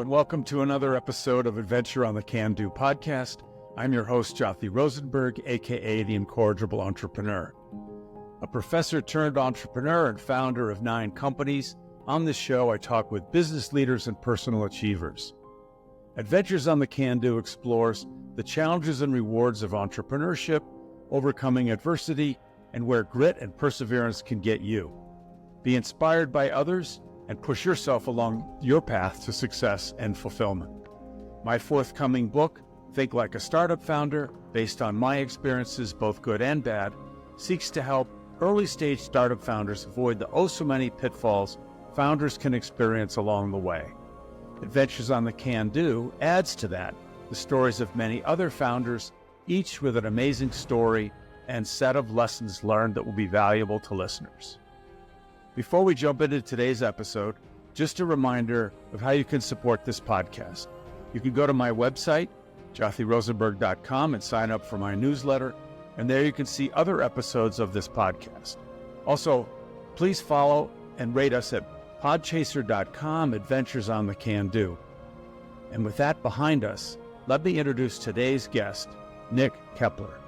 and welcome to another episode of Adventure on the Can Do podcast. I'm your host, Jothy Rosenberg, aka the Incorrigible Entrepreneur. A professor turned entrepreneur and founder of 9 companies, on this show I talk with business leaders and personal achievers. Adventures on the Can Do explores the challenges and rewards of entrepreneurship, overcoming adversity, and where grit and perseverance can get you. Be inspired by others and push yourself along your path to success and fulfillment. My forthcoming book, Think Like a Startup Founder, based on my experiences, both good and bad, seeks to help early-stage startup founders avoid the oh-so-many pitfalls founders can experience along the way. Adventures on the Can Do adds to that the stories of many other founders, each with an amazing story and set of lessons learned that will be valuable to listeners. Before we jump into today's episode, just a reminder of how you can support this podcast. You can go to my website, jothyrosenberg.com, and sign up for my newsletter, and there you can see other episodes of this podcast. Also, please follow and rate us at podchaser.com, Adventures on the Can Do. And with that behind us, let me introduce today's guest, Nick Kepler.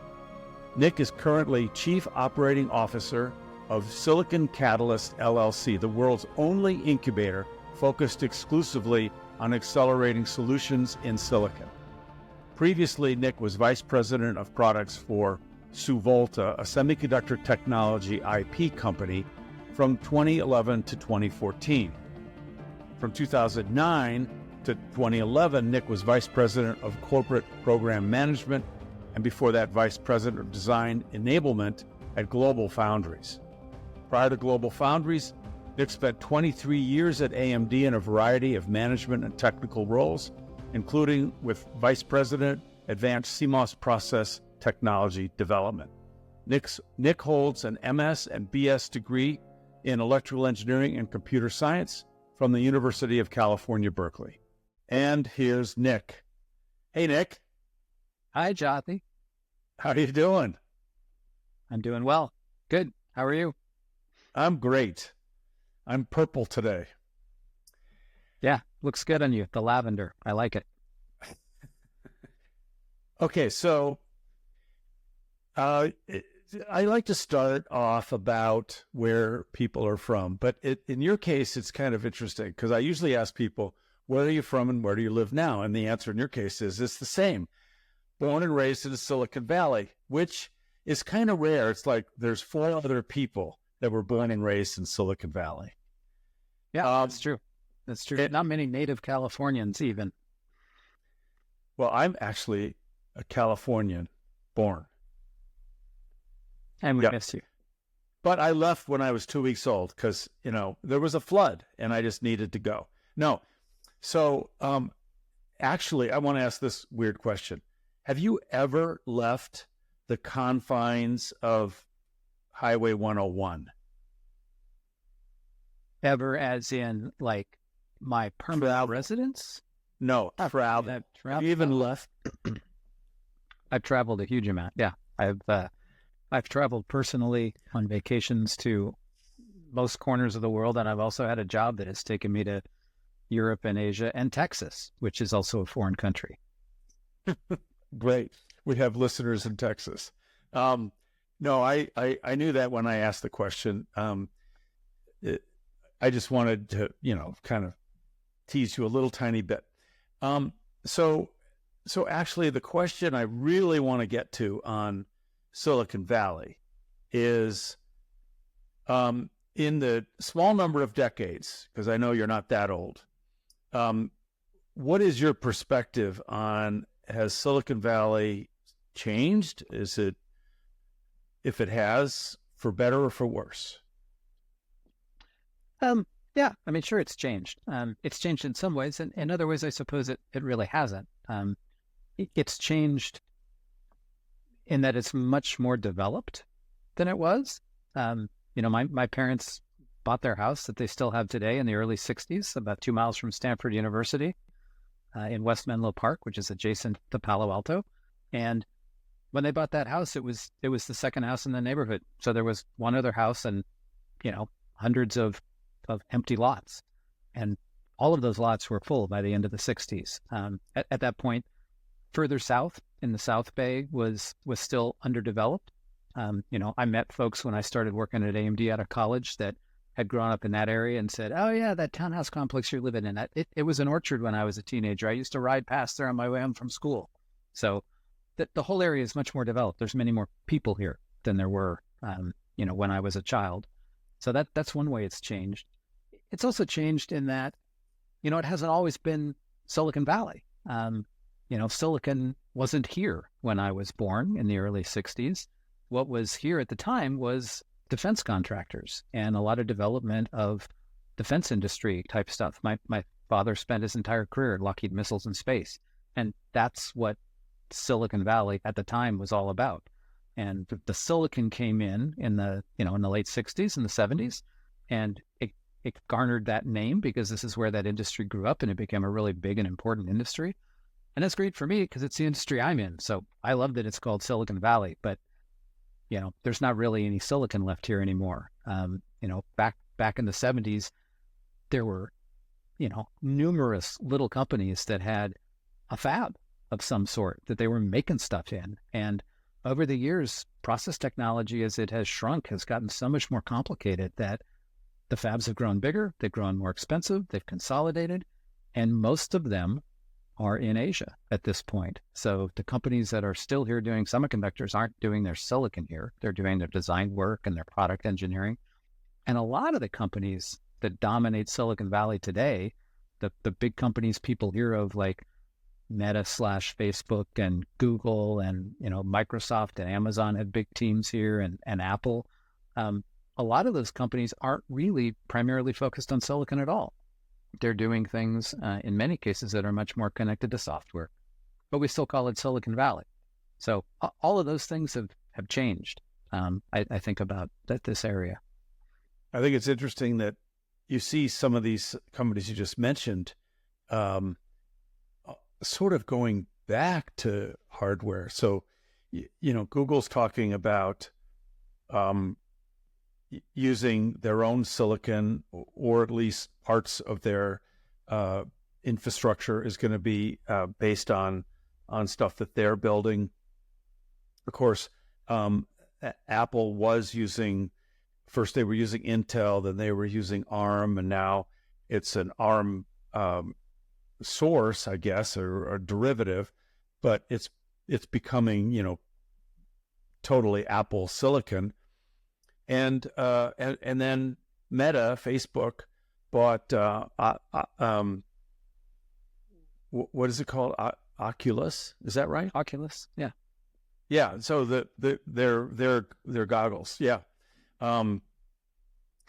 Nick is currently Chief Operating Officer of Silicon Catalyst LLC, the world's only incubator focused exclusively on accelerating solutions in silicon. Previously, Nick was Vice President of Products for Suvolta, a semiconductor technology IP company, from 2011 to 2014. From 2009 to 2011, Nick was Vice President of Corporate Program Management, and before that, Vice President of Design Enablement at Global Foundries. Prior to Global Foundries, Nick spent 23 years at AMD in a variety of management and technical roles, including with Vice President, Advanced CMOS Process Technology Development. Nick holds an MS and BS degree in Electrical Engineering and Computer Science from the University of California, Berkeley. And here's Nick. Hey, Nick. Hi, Jothy. How are you doing? I'm doing well. Good. How are you? I'm great. I'm purple today. Yeah, looks good on you. The lavender. I like it. Okay, so I like to start off about where people are from, but in your case, it's kind of interesting because I usually ask people, where are you from and where do you live now? And the answer in your case is it's the same. Born and raised in the Silicon Valley, which is kind of rare. It's like there's 4 other people that were born and raised in Silicon Valley. Yeah, that's true. That's true. Not many native Californians even. Well, I'm actually a Californian born. And we miss you. But I left when I was 2 weeks old because, there was a flood and I just needed to go. No. So actually, I want to ask this weird question. Have you ever left the confines of Highway 101? Ever as in like my permanent residence? No, travel. Have you even left? I've traveled a huge amount. Yeah, I've traveled personally on vacations to most corners of the world, and I've also had a job that has taken me to Europe and Asia and Texas, which is also a foreign country. Great. We have listeners in Texas. No, I knew that when I asked the question. I just wanted to, kind of tease you a little tiny bit. So actually the question I really want to get to on Silicon Valley is, in the small number of decades, because I know you're not that old, what is your perspective on, has Silicon Valley changed? Is it, if it has, for better or for worse? Yeah, I mean, sure, it's changed. It's changed in some ways, and in other ways, I suppose it really hasn't. It's changed in that it's much more developed than it was. My parents bought their house that they still have today in the early 60s, about 2 miles from Stanford University, in West Menlo Park, which is adjacent to Palo Alto. And when they bought that house, it was the second house in the neighborhood. So there was one other house and, hundreds of empty lots. And all of those lots were full by the end of the 60s. At that point, further south in the South Bay was still underdeveloped. I met folks when I started working at AMD out of college that had grown up in that area and said, "Oh yeah, that townhouse complex you're living in, it was an orchard when I was a teenager. I used to ride past there on my way home from school." So the whole area is much more developed. There's many more people here than there were, when I was a child. So that's one way it's changed. It's also changed in that, it hasn't always been Silicon Valley. Silicon wasn't here when I was born in the early 60s. What was here at the time was defense contractors and a lot of development of defense industry type stuff. My father spent his entire career at Lockheed Missiles and Space, and that's what Silicon Valley at the time was all about. And the silicon came in the late 60s and the 70s, and it garnered that name because this is where that industry grew up and it became a really big and important industry. And that's great for me because it's the industry I'm in. So I love that it's called Silicon Valley, but there's not really any silicon left here anymore. Back in the 70s, there were, numerous little companies that had a fab of some sort that they were making stuff in. And over the years, process technology, as it has shrunk, has gotten so much more complicated that the fabs have grown bigger, they've grown more expensive, they've consolidated, and most of them are in Asia at this point. So the companies that are still here doing semiconductors aren't doing their silicon here. They're doing their design work and their product engineering. And a lot of the companies that dominate Silicon Valley today, the big companies people hear of like Meta/Facebook and Google and, Microsoft and Amazon have big teams here and Apple. A lot of those companies aren't really primarily focused on silicon at all. They're doing things in many cases that are much more connected to software, but we still call it Silicon Valley. So all of those things have changed. I think about this area. I think it's interesting that you see some of these companies you just mentioned sort of going back to hardware. So, Google's talking about using their own silicon, or at least parts of their infrastructure is going to be based on stuff that they're building. Of course, Apple was using, first they were using Intel, then they were using ARM, and now it's an ARM source, I guess, or a derivative, but it's becoming, totally Apple silicon. And then Meta, Facebook, bought what is it called? Oculus, is that right? Oculus, yeah. Yeah, so their goggles, yeah. And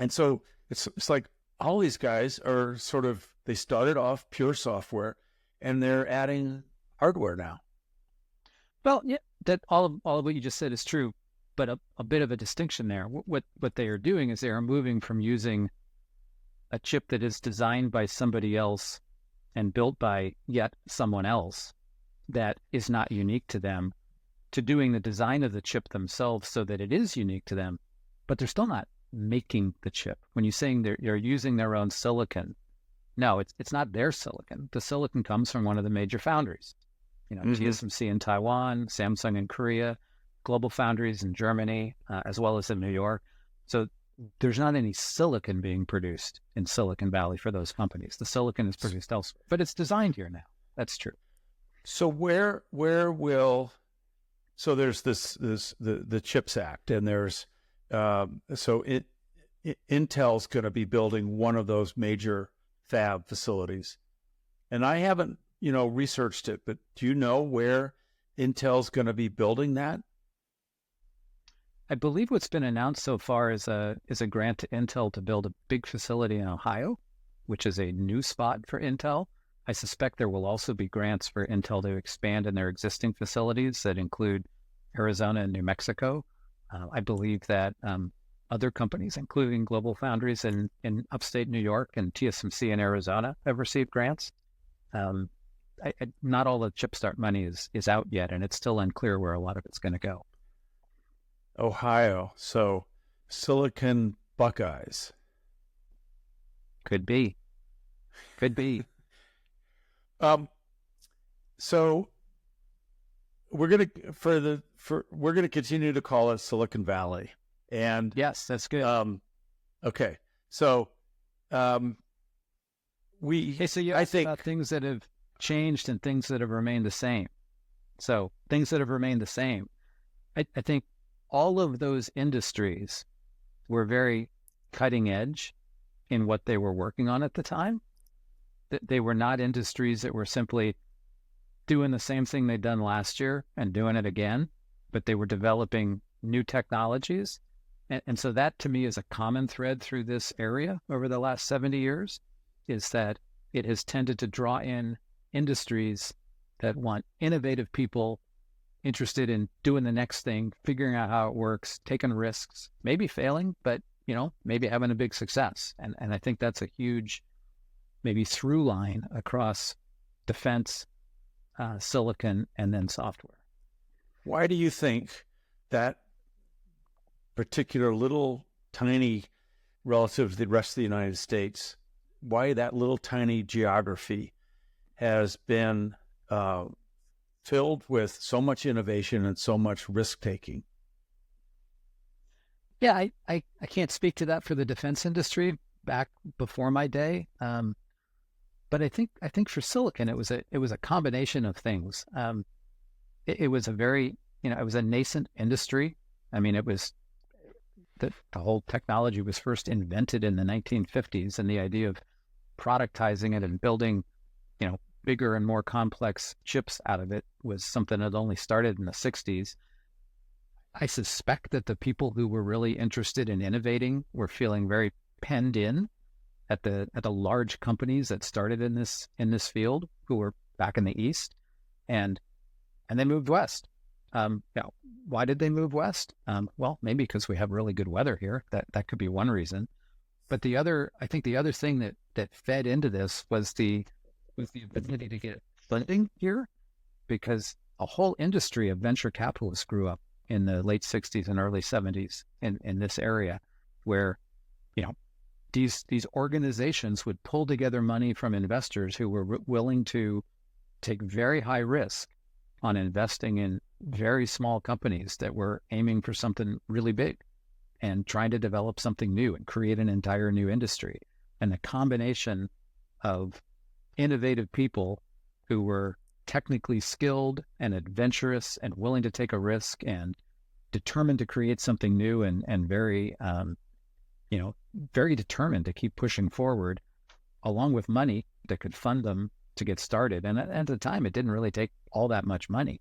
so it's like all these guys are sort of, they started off pure software and they're adding hardware now. Well, yeah, that all of what you just said is true, but a bit of a distinction there. What they are doing is they are moving from using a chip that is designed by somebody else and built by yet someone else that is not unique to them, to doing the design of the chip themselves so that it is unique to them, but they're still not making the chip. When you're saying they're using their own silicon, no, it's not their silicon. The silicon comes from one of the major foundries. TSMC in Taiwan, Samsung in Korea, Global Foundries in Germany, as well as in New York. So there's not any silicon being produced in Silicon Valley for those companies. The silicon is produced elsewhere, but it's designed here now. That's true. So so there's the CHIPS Act, and there's Intel's going to be building one of those major fab facilities, and I haven't researched it, but do you know where Intel's going to be building that? I believe what's been announced so far is a grant to Intel to build a big facility in Ohio, which is a new spot for Intel. I suspect there will also be grants for Intel to expand in their existing facilities that include Arizona and New Mexico. I believe that other companies, including Global Foundries in upstate New York and TSMC in Arizona, have received grants. Not all the Chip Start money is out yet, and it's still unclear where a lot of it's going to go. Ohio, so Silicon Buckeyes. Could be. Could be. Um, so we're gonna continue to call it Silicon Valley, and Yes, that's good. okay. So Hey, so you I asked think about things that have changed and things that have remained the same. So things that have remained the same. I think all of those industries were very cutting edge in what they were working on at the time. That they were not industries that were simply doing the same thing they'd done last year and doing it again, but they were developing new technologies. And so that to me is a common thread through this area over the last 70 years, is that it has tended to draw in industries that want innovative people interested in doing the next thing, figuring out how it works, taking risks, maybe failing, but maybe having a big success. And I think that's a huge maybe through line across defense, silicon, and then software. why do you think that particular little tiny, relative to the rest of the United States, why that little tiny geography has been filled with so much innovation and so much risk taking? Yeah, I can't speak to that for the defense industry back before my day. But I think for silicon, it was a combination of things. It was a very, it was a nascent industry. I mean, it was the whole technology was first invented in the 1950s, and the idea of productizing it and building, bigger and more complex chips out of it was something that only started in the 60s. I suspect that the people who were really interested in innovating were feeling very penned in at the large companies that started in this field, who were back in the East, and they moved west. Why did they move west? Well, maybe because we have really good weather here. That could be one reason. But I think the other thing that fed into this was the ability to get funding here, because a whole industry of venture capitalists grew up in the late 60s and early 70s in this area, where these organizations would pull together money from investors who were willing to take very high risk on investing in very small companies that were aiming for something really big and trying to develop something new and create an entire new industry. And the combination of innovative people who were technically skilled and adventurous and willing to take a risk and determined to create something new and very, very determined to keep pushing forward, along with money that could fund them to get started. And at the time, it didn't really take all that much money.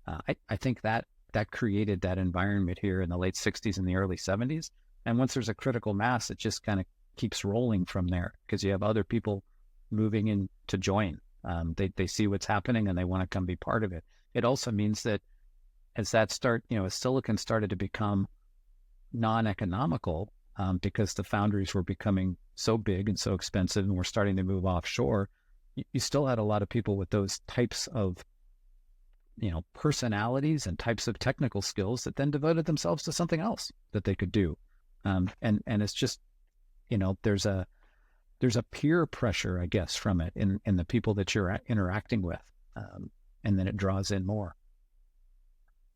I think that created that environment here in the late 60s and the early 70s. And once there's a critical mass, it just kind of keeps rolling from there, because you have other people moving in to join. They see what's happening and they want to come be part of it. It also means that as silicon started to become non-economical, because the foundries were becoming so big and so expensive and were starting to move offshore, you still had a lot of people with those types of personalities and types of technical skills that then devoted themselves to something else that they could do. And it's just, there's a peer pressure, I guess, from it in the people that you're interacting with. And then it draws in more.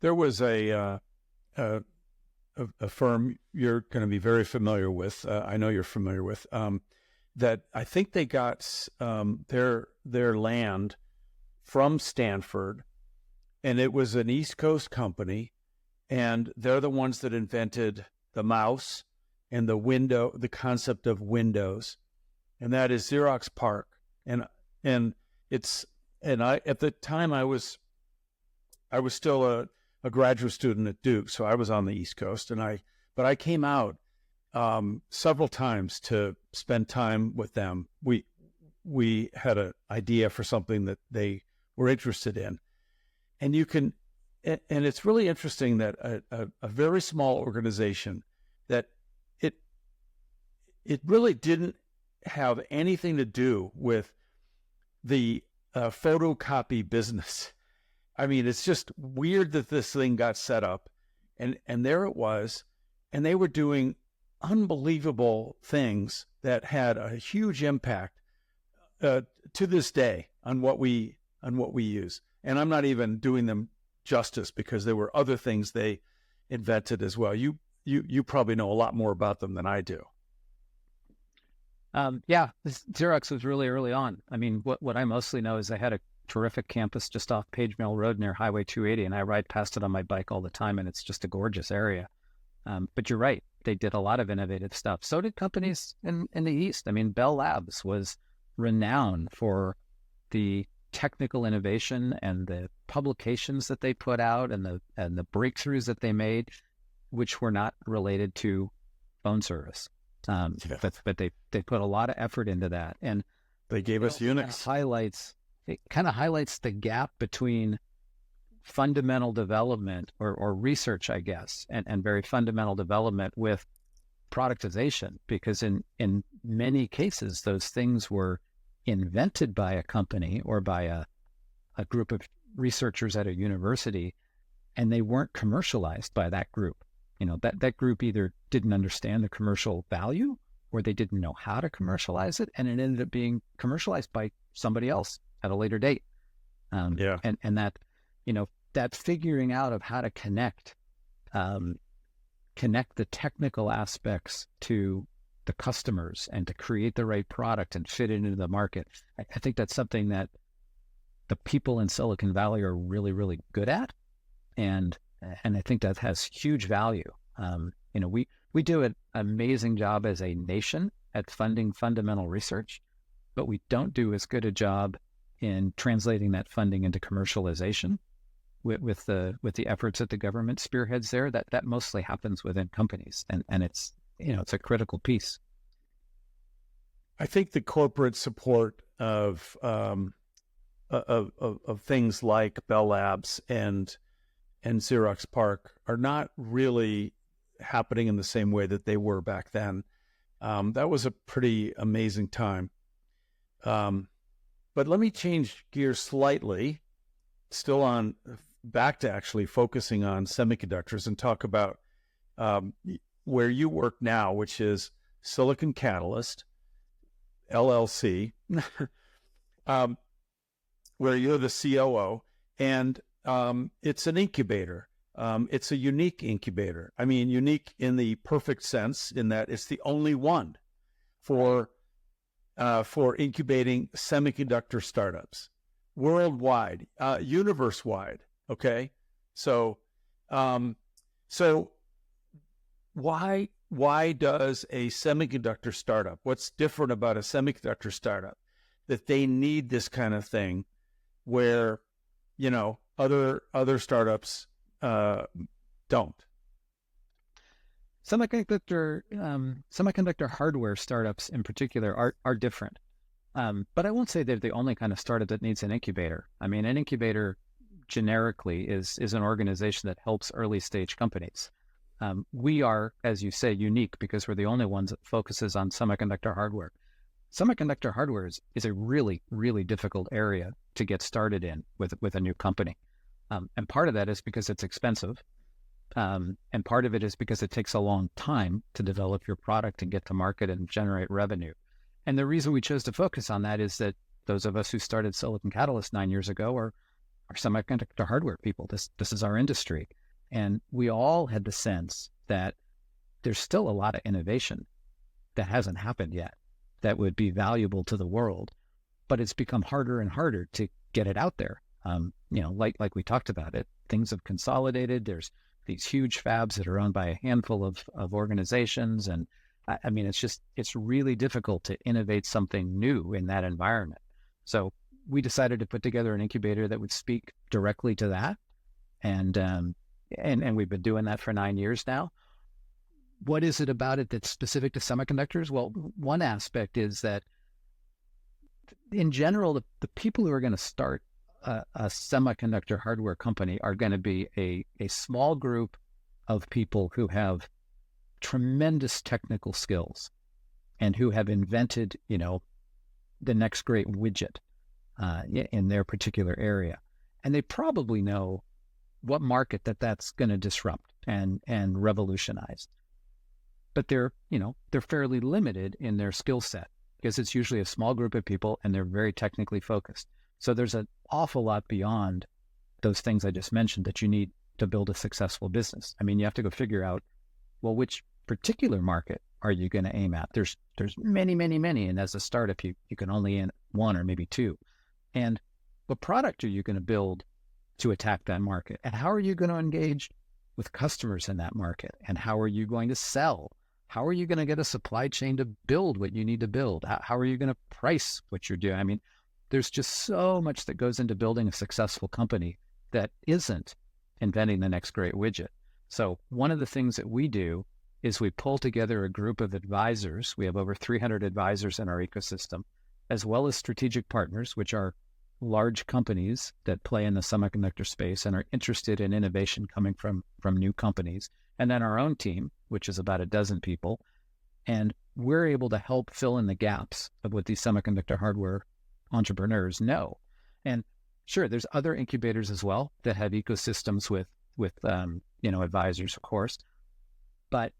There was a firm you're going to be very familiar with. I know you're familiar with, that I think they got their land from Stanford, and it was an East Coast company, and they're the ones that invented the mouse and the concept of Windows, and that is Xerox PARC. And I at the time I was still a graduate student at Duke, so I was on the East Coast, but I came out several times to spend time with them. We had an idea for something that they were interested in, and it's really interesting that a very small organization that it really didn't have anything to do with the photocopy business. I mean, it's just weird that this thing got set up, and there it was, and they were doing unbelievable things that had a huge impact to this day on what we use. And I'm not even doing them justice because there were other things they invented as well. You probably know a lot more about them than I do. Yeah, Xerox was really early on. I mean, what I mostly know is they had a terrific campus just off Page Mill Road near Highway 280, and I ride past it on my bike all the time, and it's just a gorgeous area. But you're right, they did a lot of innovative stuff. So did companies in the East. I mean, Bell Labs was renowned for the technical innovation and the publications that they put out and the breakthroughs that they made, which were not related to phone service. But they put a lot of effort into that, and they gave us Unix. It kind of highlights the gap between fundamental development or research, I guess, and very fundamental development with productization, because in many cases those things were invented by a company or by a group of researchers at a university, and they weren't commercialized by that group. That group either didn't understand the commercial value or they didn't know how to commercialize it, and it ended up being commercialized by somebody else at a later date. And that figuring out of how to connect the technical aspects to the customers and to create the right product and fit it into the market. I think that's something that the people in Silicon Valley are really, really good at. And I think that has huge value. We do an amazing job as a nation at funding fundamental research, but we don't do as good a job in translating that funding into commercialization with the efforts that the government spearheads there. That mostly happens within companies, and it's a critical piece. I think the corporate support of things like Bell Labs and Xerox PARC are not really happening in the same way that they were back then. That was a pretty amazing time. But let me change gears slightly, still back to actually focusing on semiconductors, and talk about where you work now, which is Silicon Catalyst, LLC, where you're the COO, and it's an incubator. It's a unique incubator. I mean, unique in the perfect sense, in that it's the only one for incubating semiconductor startups worldwide, universe-wide. Okay, so why does a semiconductor startup? What's different about a semiconductor startup that they need this kind of thing, where other startups don't? Semiconductor hardware startups in particular are different. But I won't say they're the only kind of startup that needs an incubator. I mean, an incubator generically is an organization that helps early stage companies. We are, as you say, unique because we're the only ones that focuses on semiconductor hardware. Semiconductor hardware is a really, really difficult area to get started in with a new company. And part of that is because it's expensive. And part of it is because it takes a long time to develop your product and get to market and generate revenue. And the reason we chose to focus on that is that those of us who started Silicon Catalyst 9 years ago are semiconductor hardware people. This is our industry. And we all had the sense that there's still a lot of innovation that hasn't happened yet that would be valuable to the world, but it's become harder and harder to get it out there. Like we talked about it, things have consolidated. There's these huge fabs that are owned by a handful of organizations. And I mean, it's really difficult to innovate something new in that environment. So we decided to put together an incubator that would speak directly to that. And we've been doing that for 9 years now. What is it about it that's specific to semiconductors? Well, one aspect is that in general, the people who are going to start a semiconductor hardware company are going to be a small group of people who have tremendous technical skills and who have invented, the next great widget in their particular area. And they probably know what market that's going to disrupt and revolutionize. But they're fairly limited in their skill set. because it's usually a small group of people and they're very technically focused. So there's an awful lot beyond those things I just mentioned that you need to build a successful business. I mean, you have to go figure out, well, which particular market are you going to aim at? There's many, many, many. And as a startup, you can only aim one or maybe two. And what product are you going to build to attack that market? And how are you going to engage with customers in that market? And how are you going to sell? How are you going to get a supply chain to build what you need to build? How are you going to price what you're doing? I mean, there's just so much that goes into building a successful company that isn't inventing the next great widget. So one of the things that we do is we pull together a group of advisors. We have over 300 advisors in our ecosystem, as well as strategic partners, which are large companies that play in the semiconductor space and are interested in innovation coming from new companies. And then our own team, which is about a dozen people. And we're able to help fill in the gaps of what these semiconductor hardware entrepreneurs know. And sure, there's other incubators as well that have ecosystems with advisors, of course. But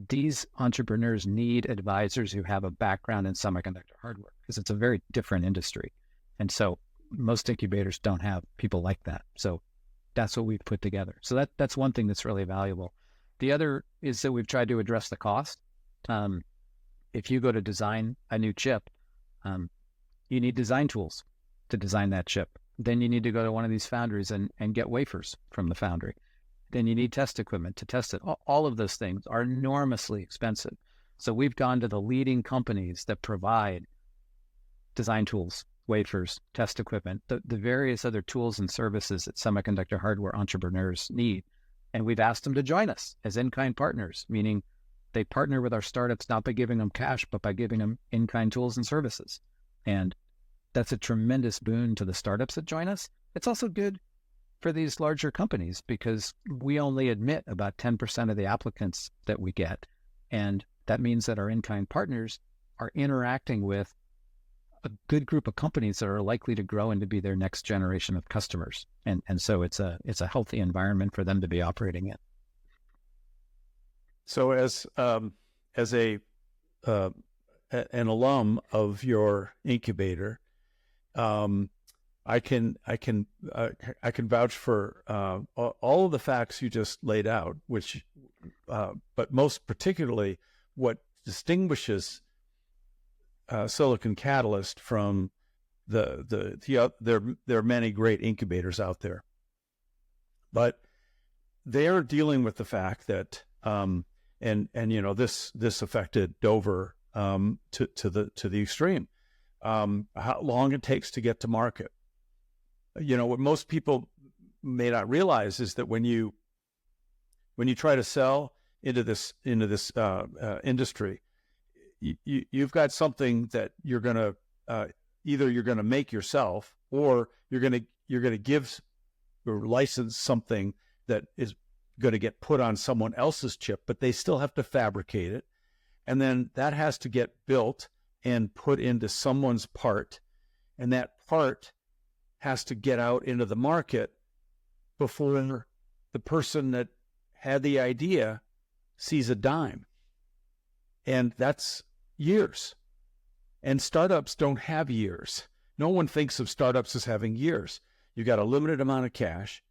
these entrepreneurs need advisors who have a background in semiconductor hardware because it's a very different industry. And so most incubators don't have people like that. So that's what we've put together. So that's one thing that's really valuable. The other is that we've tried to address the cost. If you go to design a new chip, you need design tools to design that chip. Then you need to go to one of these foundries and get wafers from the foundry. Then you need test equipment to test it. All of those things are enormously expensive. So we've gone to the leading companies that provide design tools, wafers, test equipment, the various other tools and services that semiconductor hardware entrepreneurs need. And we've asked them to join us as in-kind partners, meaning they partner with our startups not by giving them cash, but by giving them in-kind tools and services. And that's a tremendous boon to the startups that join us. It's also good for these larger companies because we only admit about 10% of the applicants that we get. And that means that our in-kind partners are interacting with a good group of companies that are likely to grow and to be their next generation of customers. And so it's a healthy environment for them to be operating in. So as an alum of your incubator, I can vouch for all of the facts you just laid out, which, but most particularly, what distinguishes Silicon Catalyst from there are many great incubators out there, but they are dealing with the fact that this affected Dover to the extreme. How long it takes to get to market. What most people may not realize is that when you try to sell into this industry, you've got something that you're gonna either you're gonna make yourself or you're gonna give or license something that is going to get put on someone else's chip, but they still have to fabricate it, and then that has to get built and put into someone's part, and that part has to get out into the market before the person that had the idea sees a dime. And that's years. And startups don't have years. No one thinks of startups as having years. You got a limited amount of cash,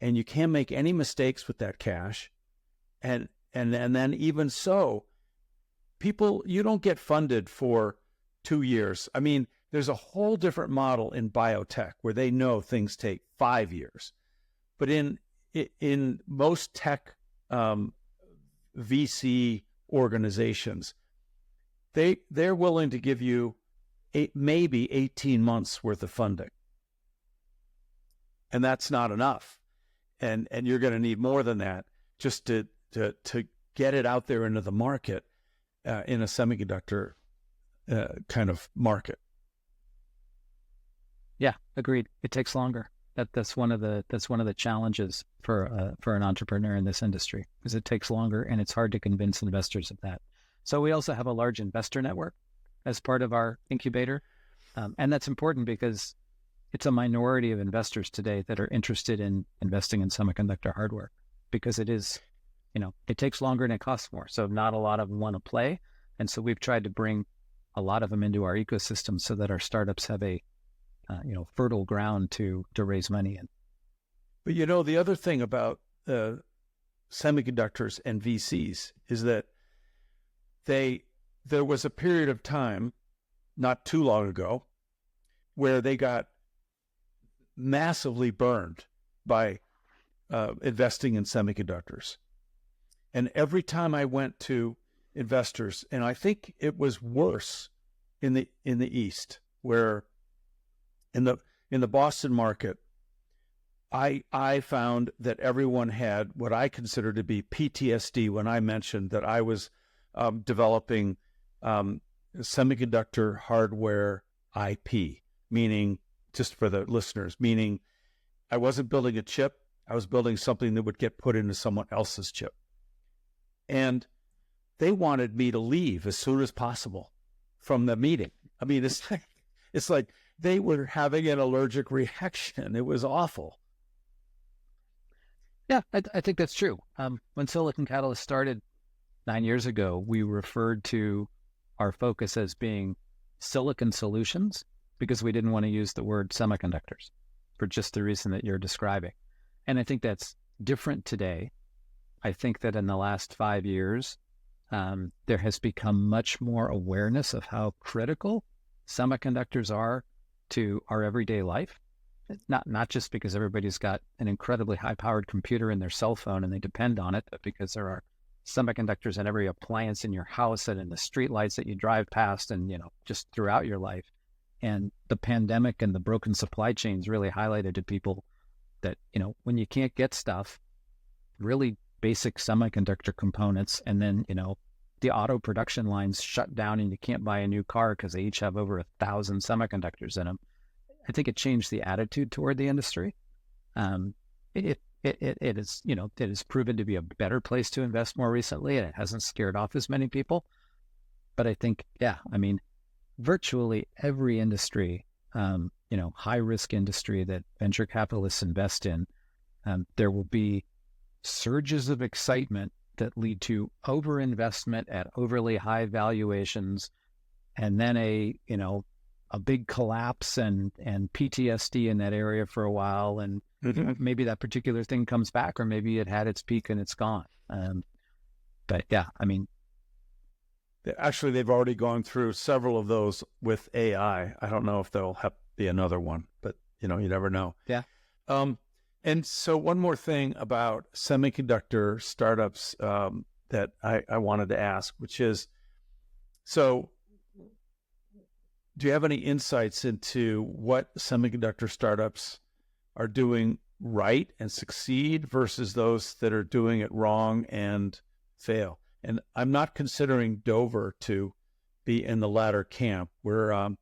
and you can't make any mistakes with that cash. And then even so, you don't get funded for 2 years. I mean, there's a whole different model in biotech where they know things take 5 years. But in most tech VC organizations, they're willing to give you maybe 18 months worth of funding. And that's not enough. And you're going to need more than that just to get it out there into the market in a semiconductor kind of market. Yeah, agreed. It takes longer. That's one of the challenges for an entrepreneur in this industry, because it takes longer and it's hard to convince investors of that. So we also have a large investor network as part of our incubator, and that's important because it's a minority of investors today that are interested in investing in semiconductor hardware, because it is, it takes longer and it costs more. So not a lot of them want to play, and so we've tried to bring a lot of them into our ecosystem so that our startups have a fertile ground to raise money in. But the other thing about semiconductors and VCs is that there was a period of time not too long ago where they got massively burned by investing in semiconductors. And every time I went to investors, and I think it was worse in the East, where in the Boston market, I found that everyone had what I consider to be PTSD when I mentioned that I was developing semiconductor hardware IP, meaning, just for the listeners, meaning I wasn't building a chip, I was building something that would get put into someone else's chip. And they wanted me to leave as soon as possible from the meeting. I mean, it's like they were having an allergic reaction. It was awful. Yeah, I think that's true. When Silicon Catalyst started 9 years ago, we referred to our focus as being silicon solutions because we didn't want to use the word semiconductors for just the reason that you're describing. And I think that's different today. I think that in the last 5 years, there has become much more awareness of how critical semiconductors are to our everyday life. Not just because everybody's got an incredibly high-powered computer in their cell phone and they depend on it, but because there are semiconductors in every appliance in your house and in the streetlights that you drive past and, just throughout your life. And the pandemic and the broken supply chains really highlighted to people that, when you can't get stuff, really basic semiconductor components, and then, the auto production lines shut down and you can't buy a new car because they each have over 1,000 semiconductors in them. I think it changed the attitude toward the industry. It has proven to be a better place to invest more recently, and it hasn't scared off as many people. But I think, virtually every industry, high risk industry that venture capitalists invest in, there will be surges of excitement that lead to overinvestment at overly high valuations, and then a big collapse and PTSD in that area for a while, and maybe that particular thing comes back, or maybe it had its peak and it's gone. But yeah, I mean, actually, they've already gone through several of those with AI. I don't know if there'll be another one, but you never know. Yeah. And so one more thing about semiconductor startups that I wanted to ask, which is, so do you have any insights into what semiconductor startups are doing right and succeed versus those that are doing it wrong and fail? And I'm not considering Dover to be in the latter camp. You're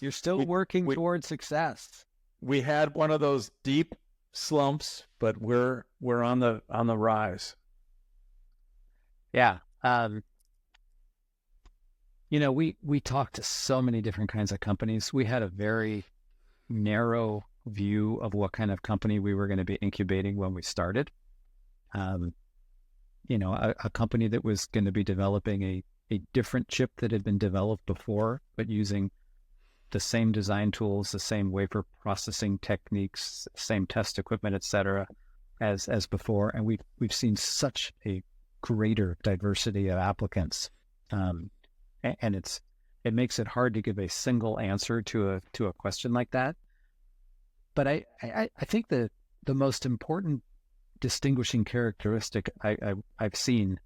still working towards success. We had one of those deep slumps, but we're on the rise. Yeah. We talked to so many different kinds of companies. We had a very narrow view of what kind of company we were going to be incubating when we started. A company that was going to be developing a different chip that had been developed before, but using the same design tools, the same wafer processing techniques, same test equipment, et cetera, as before. And we've seen such a greater diversity of applicants. And it makes it hard to give a single answer to a question like that. But I think the most important distinguishing characteristic I've seen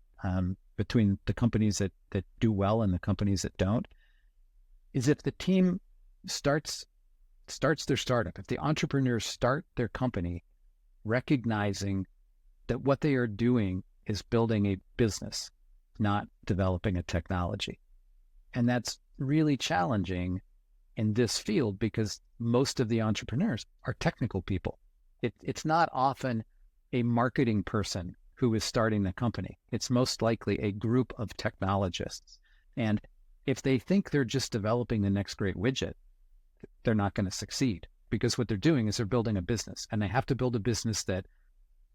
between the companies that do well and the companies that don't is if the team starts their startup, if the entrepreneurs start their company recognizing that what they are doing is building a business, not developing a technology. And that's really challenging in this field because most of the entrepreneurs are technical people. It's not often a marketing person who is starting the company. It's most likely a group of technologists. And if they think they're just developing the next great widget, they're not going to succeed because what they're doing is they're building a business, and they have to build a business that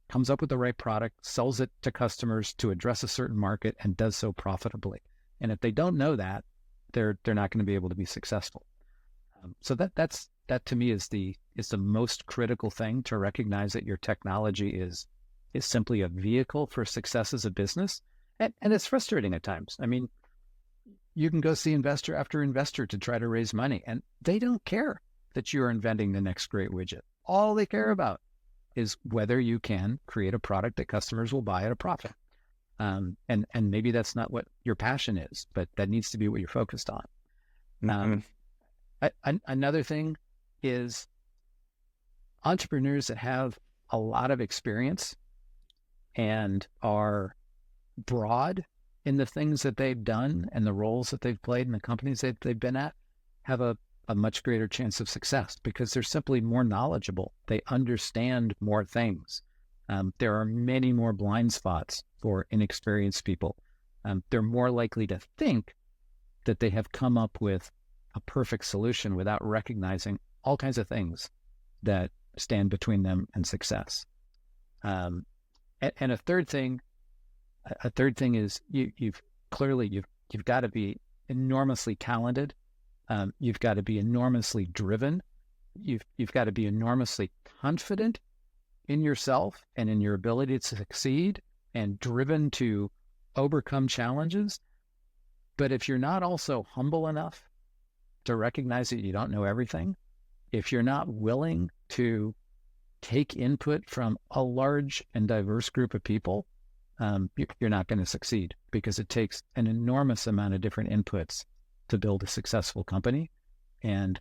comes up with the right product, sells it to customers to address a certain market, and does so profitably. And if they don't know that, they're not going to be able to be successful. So that to me is the most critical thing, to recognize that your technology is simply a vehicle for success as a business. And it's frustrating at times. I mean, you can go see investor after investor to try to raise money, and they don't care that you're inventing the next great widget. All they care about is whether you can create a product that customers will buy at a profit. And maybe that's not what your passion is, but that needs to be what you're focused on. Another thing is entrepreneurs that have a lot of experience and are broad in the things that they've done and the roles that they've played in the companies that they've been at have a much greater chance of success, because they're simply more knowledgeable. They understand more things. There are many more blind spots for inexperienced people. They're more likely to think that they have come up with a perfect solution without recognizing all kinds of things that stand between them and success. And a third thing is you've got to be enormously talented. You've got to be enormously driven. You've got to be enormously confident in yourself and in your ability to succeed, and driven to overcome challenges. But if you're not also humble enough to recognize that you don't know everything, if you're not willing to take input from a large and diverse group of people, you're not going to succeed, because it takes an enormous amount of different inputs to build a successful company. And,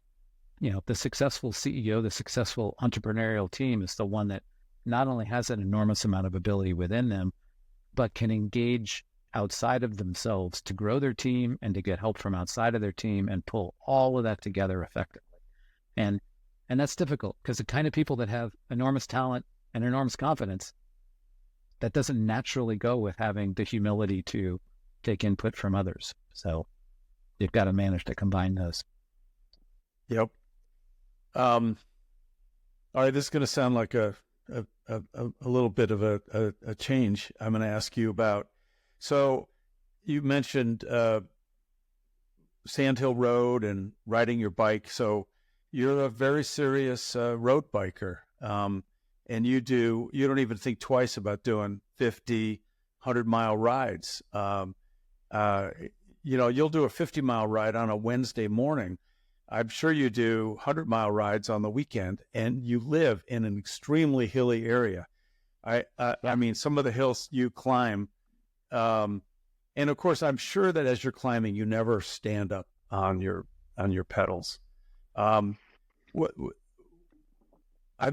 the successful CEO, the successful entrepreneurial team is the one that not only has an enormous amount of ability within them, but can engage outside of themselves to grow their team and to get help from outside of their team and pull all of that together effectively. And that's difficult, because the kind of people that have enormous talent and enormous confidence, that doesn't naturally go with having the humility to take input from others. So you've got to manage to combine those. Yep. All right, this is going to sound like a little bit of a change. I'm going to ask you about. So you mentioned Sandhill Road and riding your bike. So you're a very serious road biker, and you don't even think twice about doing 50, 100-mile rides. You'll do a 50-mile ride on a Wednesday morning. I'm sure you do 100-mile rides on the weekend, and you live in an extremely hilly area. I mean, some of the hills you climb, and of course, I'm sure that as you're climbing, you never stand up on your pedals. I've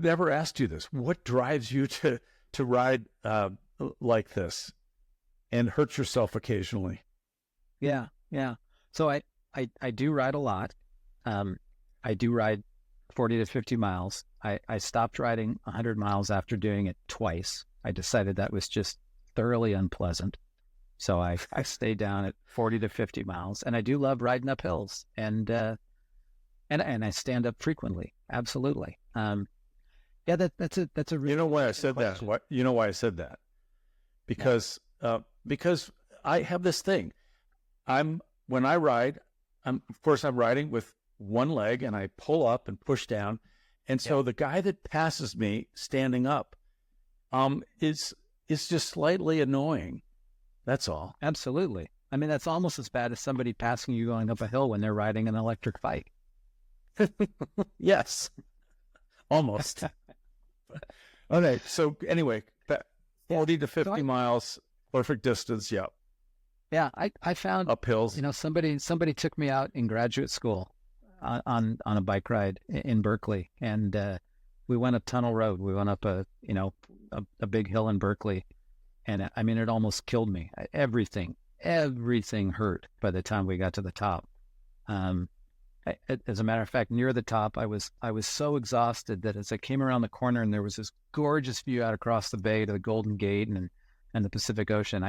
never asked you this. What drives you to ride like this and hurt yourself occasionally? Yeah. So I do ride a lot. I do ride 40 to 50 miles. I stopped riding 100 miles after doing it twice. I decided that was just thoroughly unpleasant. So I stayed down at 40 to 50 miles, and I do love riding up hills, and I stand up frequently. Absolutely. That's a really. You know why I said that? You know why I said that? Because I have this thing. When I ride, I'm riding with one leg, and I pull up and push down. And so the guy that passes me standing up is just slightly annoying. That's all. Absolutely. I mean, that's almost as bad as somebody passing you going up a hill when they're riding an electric bike. Yes, almost. Okay. So anyway, 40 to 50 miles, perfect distance. Yep. Yeah. I found up hills. Somebody took me out in graduate school on a bike ride in Berkeley, and we went up Tunnel Road. We went up a big hill in Berkeley, and I mean, it almost killed me. Everything hurt by the time we got to the top. As a matter of fact, near the top, I was so exhausted that as I came around the corner and there was this gorgeous view out across the bay to the Golden Gate and the Pacific Ocean,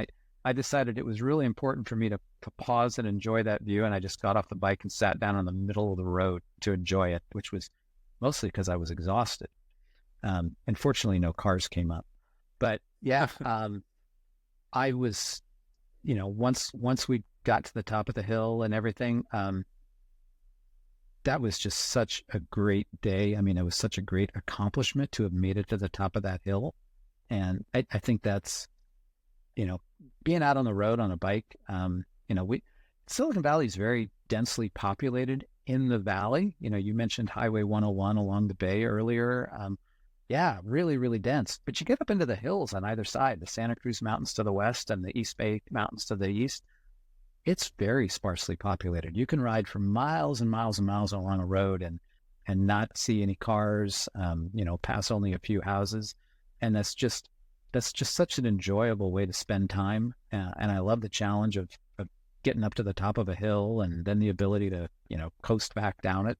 I decided it was really important for me to pause and enjoy that view, and I just got off the bike and sat down in the middle of the road to enjoy it, which was mostly because I was exhausted. And fortunately, no cars came up. But yeah, I was, once we got to the top of the hill and everything, that was just such a great day. I mean, it was such a great accomplishment to have made it to the top of that hill. And I think that's, being out on the road on a bike, Silicon Valley is very densely populated in the valley. You mentioned Highway 101 along the bay earlier. Yeah, really, really dense. But you get up into the hills on either side, the Santa Cruz Mountains to the west and the East Bay Mountains to the east. It's very sparsely populated. You can ride for miles and miles and miles along a road and not see any cars, pass only a few houses. And that's just such an enjoyable way to spend time. And I love the challenge of getting up to the top of a hill and then the ability to, coast back down it.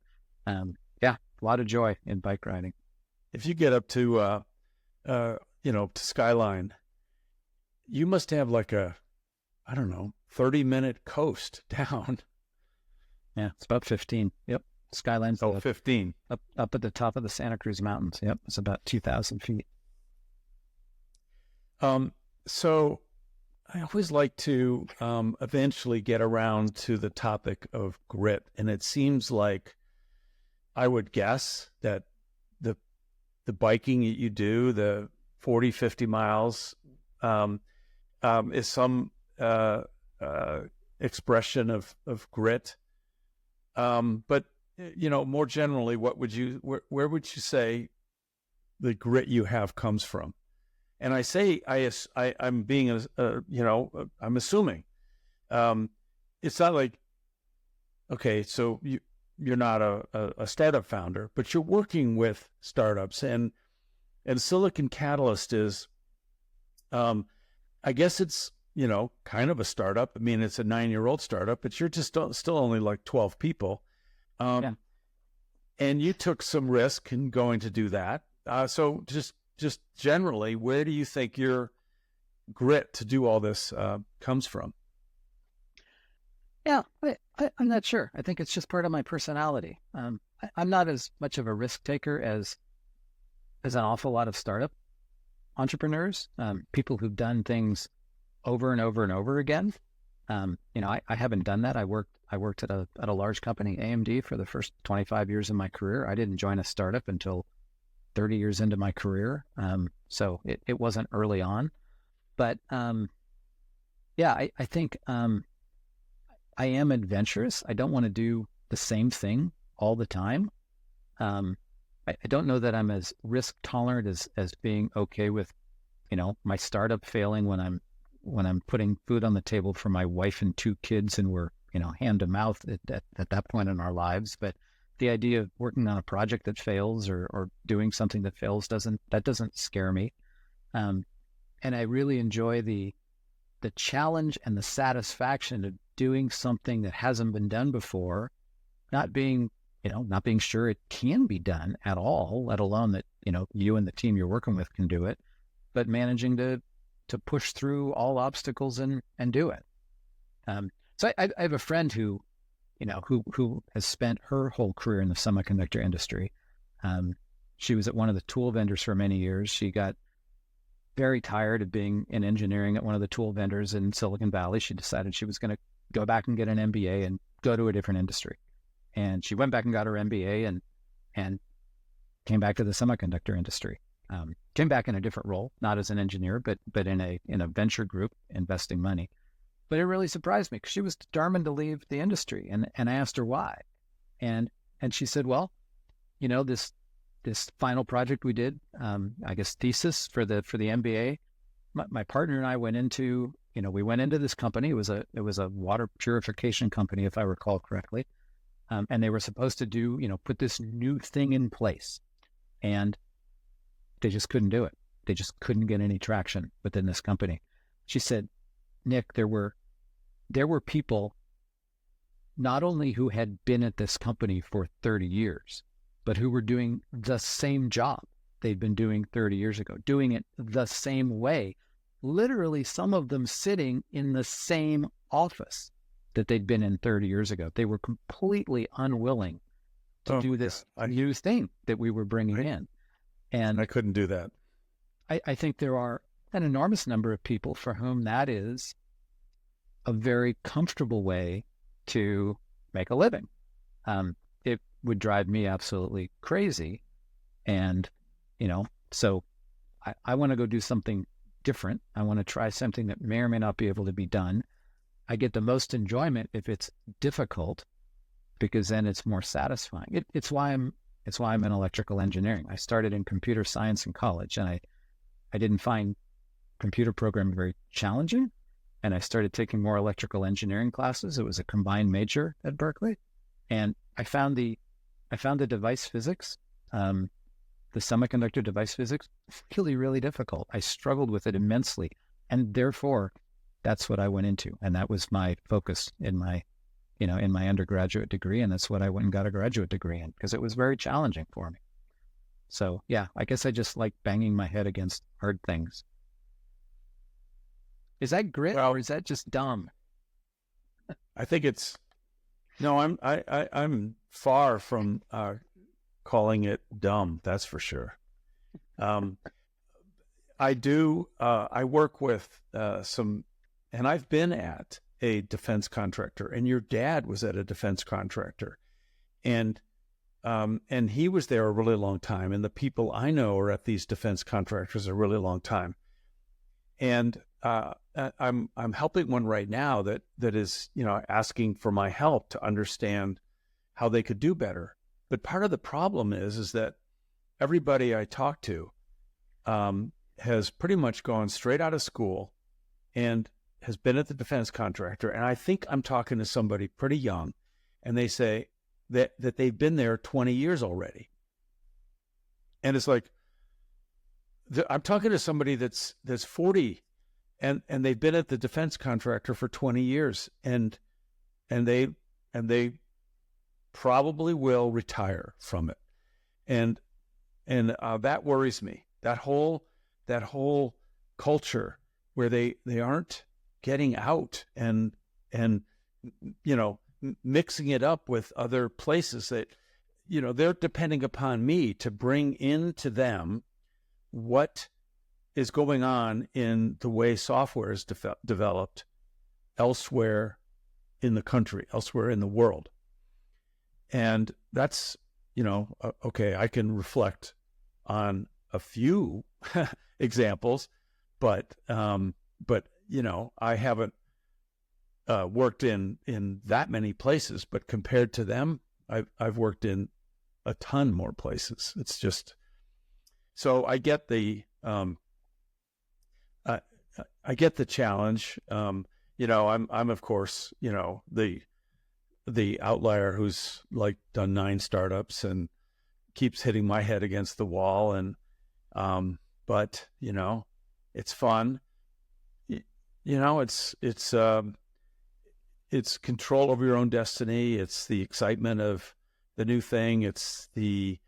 Yeah, a lot of joy in bike riding. If you get up to, to Skyline, you must have like a, 30-minute coast down. Yeah, it's about 15. Yep. Skyline's 15. Up at the top of the Santa Cruz Mountains. Yep. It's about 2,000 feet. So I always like to eventually get around to the topic of grit. And it seems like I would guess that the biking that you do, the 40, 50 miles, is some expression of grit. But, more generally, where would you say the grit you have comes from? And I say, I'm being, I'm assuming, it's not like, okay, so you're not a startup founder, but you're working with startups, and Silicon Catalyst is, I guess it's, kind of a startup. I mean, it's a 9-year-old startup, but you're just still only like 12 people. Yeah. And you took some risk in going to do that. So just generally, where do you think your grit to do all this comes from? Yeah, I'm not sure. I think it's just part of my personality. I'm not as much of a risk taker as an awful lot of startup entrepreneurs, people who've done things over and over and over again. I haven't done that. I worked at a large company, AMD, for the first 25 years of my career. I didn't join a startup until 30 years into my career. So it wasn't early on. But yeah, I think I am adventurous. I don't want to do the same thing all the time. I don't know that I'm as risk tolerant as being okay with, my startup failing when I'm putting food on the table for my wife and 2 kids, and we're, hand to mouth at that point in our lives. But the idea of working on a project that fails or doing something that fails doesn't scare me. And I really enjoy the challenge and the satisfaction of doing something that hasn't been done before, not being sure it can be done at all, let alone that, you and the team you're working with can do it, but managing to push through all obstacles and do it. So I have a friend who has spent her whole career in the semiconductor industry. She was at one of the tool vendors for many years. She got very tired of being in engineering at one of the tool vendors in Silicon Valley. She decided she was going to go back and get an MBA and go to a different industry. And she went back and got her MBA and came back to the semiconductor industry. Came back in a different role, not as an engineer, but in a venture group investing money. But it really surprised me because she was determined to leave the industry, and I asked her why, and she said, well, this final project we did, I guess thesis for the MBA, my partner and I went into this company. It was a water purification company, if I recall correctly, and they were supposed to do put this new thing in place, and they just couldn't do it. They just couldn't get any traction within this company. She said, Nick, there were people not only who had been at this company for 30 years, but who were doing the same job they'd been doing 30 years ago, doing it the same way, literally some of them sitting in the same office that they'd been in 30 years ago. They were completely unwilling to do this new thing that we were bringing in. And I couldn't do that. I think there are an enormous number of people for whom that is a very comfortable way to make a living. It would drive me absolutely crazy. And, so I want to go do something different. I want to try something that may or may not be able to be done. I get the most enjoyment if it's difficult, because then it's more satisfying. It's why I'm in electrical engineering. I started in computer science in college, and I didn't find computer programming very challenging. And I started taking more electrical engineering classes. It was a combined major at Berkeley. And I found the device physics, the semiconductor device physics, really, really difficult. I struggled with it immensely. And therefore, that's what I went into. And that was my focus in my undergraduate degree. And that's what I went and got a graduate degree in, because it was very challenging for me. So yeah, I guess I just like banging my head against hard things. Is that grit, or is that just dumb? I think I'm far from calling it dumb. That's for sure. I work with some, and I've been at a defense contractor, and your dad was at a defense contractor, and he was there a really long time. And the people I know are at these defense contractors a really long time. And I'm helping one right now that is, asking for my help to understand how they could do better. But part of the problem is that everybody I talk to has pretty much gone straight out of school and has been at the defense contractor. And I think I'm talking to somebody pretty young, and they say that they've been there 20 years already. And it's like, I'm talking to somebody that's 40, and they've been at the defense contractor for 20 years, and they probably will retire from it. And that worries me. That whole culture where they aren't getting out and mixing it up with other places that, they're depending upon me to bring into them what is going on in the way software is developed elsewhere in the country, elsewhere in the world. And that's, okay, I can reflect on a few examples, but I haven't worked in that many places, but compared to them, I've worked in a ton more places. It's just, so I get the challenge. I'm of course, the outlier who's like done 9 startups and keeps hitting my head against the wall. And, but it's fun. It's control over your own destiny. It's the excitement of the new thing. It's the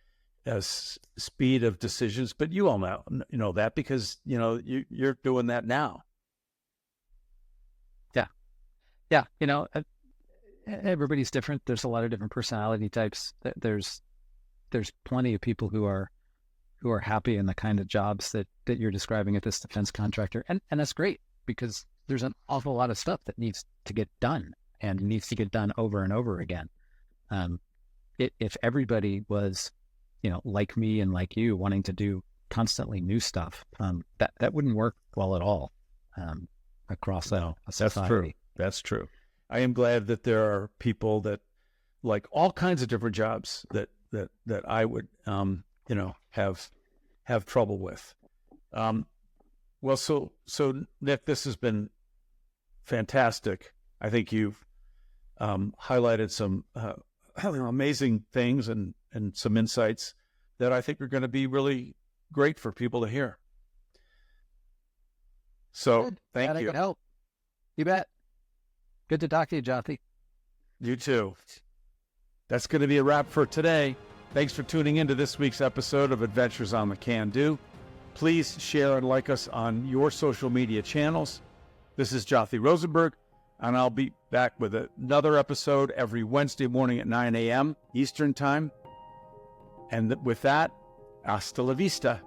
speed of decisions. But you all know that because you're doing that now. Yeah. Everybody's different. There's a lot of different personality types. There's plenty of people who are happy in the kind of jobs that you're describing at this defense contractor, and that's great, because there's an awful lot of stuff that needs to get done, and needs to get done over and over again. If everybody was, like me and like you, wanting to do constantly new stuff, that wouldn't work well at all across a society. That's true. I am glad that there are people that like all kinds of different jobs that I would have trouble with. Well, so Nick, this has been fantastic. I think you've highlighted some amazing things and some insights that I think are going to be really great for people to hear. So thank you. I could help. You bet. Good to talk to you, Jothy. You too. That's going to be a wrap for today. Thanks for tuning into this week's episode of Adventures on the Can Do. Please share and like us on your social media channels. This is Jothy Rosenberg, and I'll be back with another episode every Wednesday morning at 9 a.m. Eastern Time. And with that, hasta la vista.